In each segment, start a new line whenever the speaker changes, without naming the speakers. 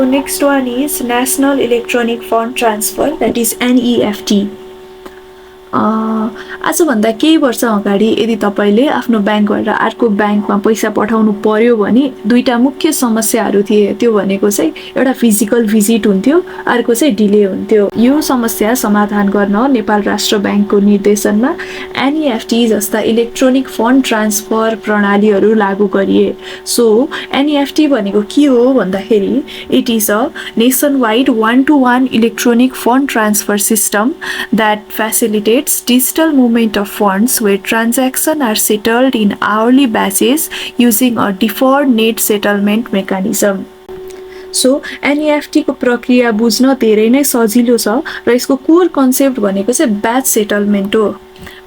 next one is National Electronic Fund Transfer, that is NEFT. आजभन्दा केही वर्ष अगाडि यदि तपाईले आफ्नो ब्याङ्कबाट अर्को ब्याङ्कमा पैसा पठाउनु पर्यो भने दुईटा मुख्य समस्याहरू थिए। त्यो भनेको चाहिँ एउटा फिजिकल भिजिट हुन्थ्यो, अर्को चाहिँ डिले हुन्थ्यो। यो समस्या समाधान गर्न नेपाल राष्ट्र ब्याङ्कको निर्देशनमा एनईएफटी जस्ता इलेक्ट्रोनिक फन्ड ट्रान्सफर प्रणालीहरू लागू गरिए। सो एनईएफटी भनेको के हो भन्दाखेरि it is a nationwide one to one electronic fund transfer system that facilitates digital movement of funds where transactions are settled in hourly basis using a deferred net settlement mechanism. So एनईएफटीको प्रक्रिया बुझ्न धेरै नै सजिलो छ र यसको core concept भनेको चाहिँ ब्याच सेटलमेन्ट हो।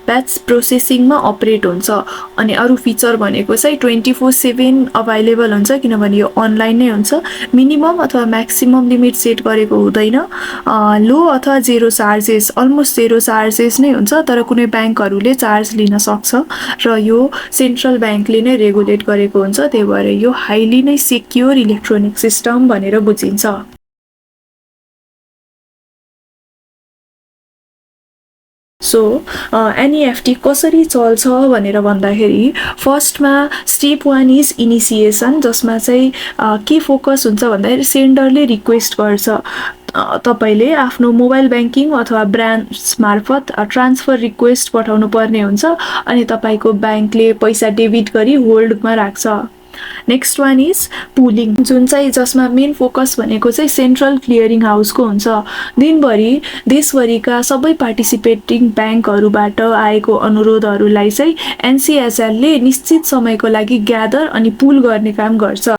ब्याच प्रोसेसिङमा अपरेट हुन्छ अनि अरू फिचर भनेको चाहिँ 24/7 अभाइलेबल हुन्छ, किनभने यो अनलाइन नै हुन्छ। मिनिमम अथवा म्याक्सिमम लिमिट सेट गरेको हुँदैन। लो अथवा zero charges, almost zero charges नै हुन्छ, तर कुनै ब्याङ्कहरूले चार्ज लिन सक्छ र यो सेन्ट्रल ब्याङ्कले नै रेगुलेट गरेको हुन्छ। त्यही भएर यो हाइली नै सेक्योर इलेक्ट्रोनिक सिस्टम भनेर बुझिन्छ। सो एनईएफटी कसरी चल्छ भनेर भन्दाखेरि फर्स्टमा स्टेप 1 इज इनिसिएसन, जसमा चाहिँ के फोकस हुन्छ भन्दाखेरि सेन्डरले रिक्वेस्ट गर्छ तपाईले आफ्नो मोबाइल ब्याङ्किङ अथवा ब्रान्च मार्फत ट्रान्सफर रिक्वेस्ट पठाउनु पर्ने हुन्छ अनि तपाईको ब्याङ्कले पैसा डेबिट गरी होल्डमा राख्छ। नेक्स्ट वान इज पुलिङ, जुन चाहिँ जसमा मेन फोकस भनेको चाहिँ सेन्ट्रल क्लियरिङ हाउसको हुन्छ। दिनभरि देशभरिका सबै पार्टिसिपेटिङ ब्याङ्कहरूबाट आएको अनुरोधहरूलाई चाहिँ एनसीएचएलले निश्चित समयको लागि ग्यादर अनि पुल गर्ने काम गर्छ।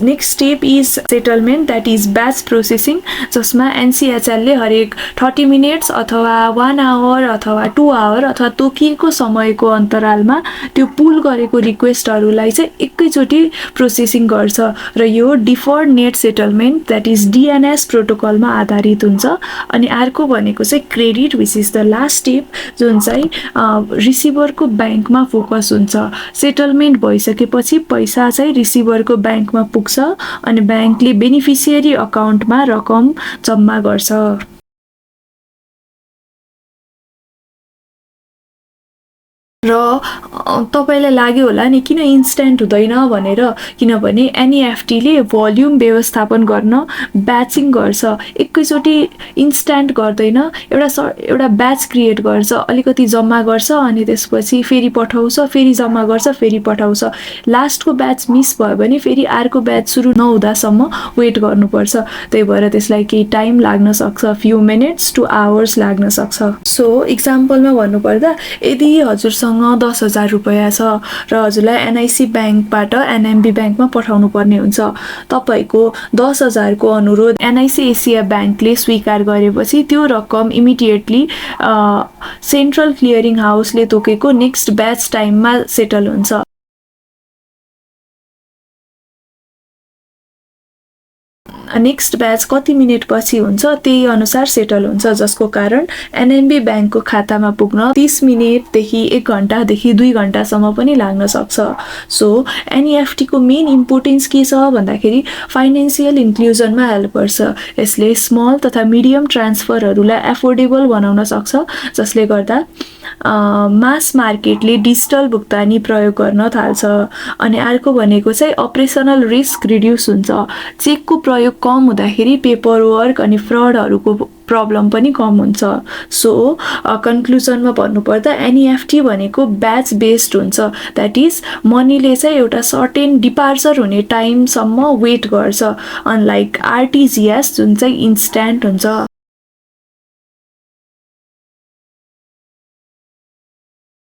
Next step is settlement, that is batch processing, जसमा एनसीएचएलले हरेक 30 मिनट्स अथवा 1 आवर अथवा 2 आवर अथवा तोकिएको समयको अन्तरालमा त्यो पुल गरेको रिक्वेस्टहरूलाई चाहिँ एकैचोटि प्रोसेसिङ गर्छ र यो deferred net settlement, that is DNS प्रोटोकलमा आधारित हुन्छ। अनि अर्को भनेको चाहिँ credit, which is the last step, जुन चाहिँ रिसिभरको ब्याङ्कमा फोकस हुन्छ। सेटलमेन्ट भइसकेपछि पैसा चाहिँ रिसिभरको ब्याङ्कमा पुग्छ अनि ब्याङ्कले बेनिफिसियरी अकाउन्टमा रकम जम्मा गर्छ। र तपाईलाई लाग्यो होला नि किन इन्स्ट्यान्ट हुँदैन भनेर, किनभने एनईएफटीले भोल्युम व्यवस्थापन गर्न ब्याचिङ गर्छ। एकैचोटि इन्स्ट्यान्ट गर्दैन, एउटा ब्याच क्रिएट गर्छ, अलिकति जम्मा गर्छ अनि त्यसपछि फेरि पठाउँछ, फेरि जम्मा गर्छ, फेरि पठाउँछ। लास्टको ब्याच मिस भयो भने फेरि अर्को ब्याच सुरु नहुँदासम्म वेट गर्नुपर्छ। त्यही भएर त्यसलाई केही टाइम लाग्न सक्छ, फ्यु मिनट्स टु आवर्स लाग्न सक्छ। सो इक्जाम्पलमा भन्नुपर्दा यदि हजुरसँग 10,000 रुपैयाँ छ र हजुरलाई एनआइसी ब्याङ्कबाट एनएमबी ब्याङ्कमा पठाउनु पर्ने हुन्छ। तपाईको 10,000 को अनुरोध एनआइसी एसिया ब्याङ्कले स्वीकार गरेपछि त्यो रकम इमिडिएटली सेन्ट्रल क्लियरिङ हाउसले तोकेको नेक्स्ट ब्याच टाइममा सेटल हुन्छ। नेक्स्ट ब्याच कति मिनट पछि हुन्छ त्यही अनुसार सेटल हुन्छ, जसको कारण एनएमबी ब्याङ्कको खातामा पुग्न 30 मिनटदेखि 1 घण्टादेखि 2 घण्टासम्म पनि लाग्न सक्छ। सो एनईएफटीको मेन इम्पोर्टेन्स के छ भन्दाखेरि फाइनेन्सियल इन्क्लुजनमा हेल्प गर्छ। यसले स्मल तथा मिडियम ट्रान्सफरहरूलाई एफोर्डेबल बनाउन सक्छ, जसले गर्दा मास मार्केटले डिजिटल भुक्तानी प्रयोग गर्न थाल्छ। अनि अर्को भनेको चाहिँ अपरेसनल रिस्क रिड्युस हुन्छ। चेकको प्रयोग कम हुँदाखेरि पेपर वर्क अनि फ्रडहरूको प्रब्लम पनि कम हुन्छ। सो कन्क्लुजनमा भन्नुपर्दा एनईएफटी भनेको ब्याच बेस्ड हुन्छ, द्याट इज मनीले चाहिँ एउटा सर्टेन डिपार्चर हुने टाइमसम्म वेट गर्छ, अनलाइक आरटिजिएस जुन चाहिँ इन्स्ट्यान्ट हुन्छ।